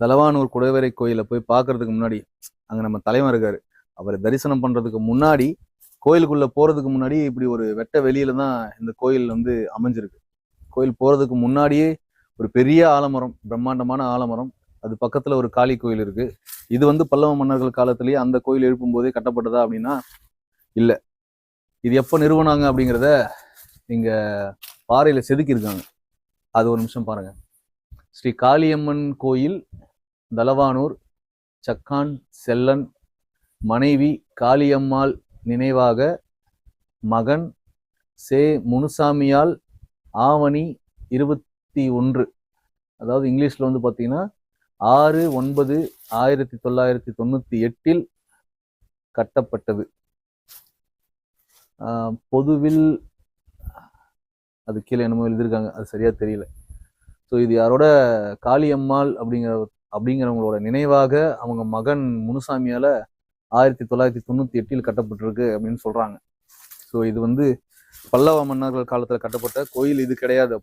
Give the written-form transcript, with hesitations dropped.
தலவானூர் குடைவரை கோயிலை போய் பார்க்கறதுக்கு முன்னாடி அங்க நம்ம தலைவன் இருக்காரு. அவரை தரிசனம் பண்றதுக்கு முன்னாடி, கோயிலுக்குள்ள போறதுக்கு முன்னாடி இப்படி ஒரு வெட்ட வெளியில தான் இந்த கோயில் வந்து அமைஞ்சிருக்கு. கோயில் போறதுக்கு முன்னாடியே ஒரு பெரிய ஆலமரம், பிரம்மாண்டமான ஆலமரம். அது பக்கத்துல ஒரு காளி கோயில் இருக்கு. இது வந்து பல்லவ மன்னர்கள் காலத்திலேயே அந்த கோயில் எழுப்பும் போதே கட்டப்பட்டதா அப்படின்னா இல்ல. இது எப்ப நிறுவனாங்க அப்படிங்கிறத இங்க பாறையில செதுக்கி இருக்காங்க. அது ஒரு நிமிஷம் பாருங்க. ஸ்ரீ காளியம்மன் கோயில், தலவானூர், சக்கான் செல்லன் மனைவி காளியம்மாள் நினைவாக மகன் சே முனுசாமியால் ஆவணி 21, அதாவது இங்கிலீஷ்ல வந்து பாத்தீங்கன்னா 6/9/1998 கட்டப்பட்டது. பொதுவில் அது கீழே என்னமோ எழுதியிருக்காங்க, அது சரியா தெரியல. ஸோ இது யாரோட, காளியம்மாள் அப்படிங்கிறவங்களோட நினைவாக அவங்க மகன் முனுசாமியால 1998 கட்டப்பட்டிருக்கு அப்படின்னு சொல்றாங்க. ஸோ இது வந்து பல்லவ மன்னர்கள் காலத்துல கட்டப்பட்ட கோயில் இது கிடையாது.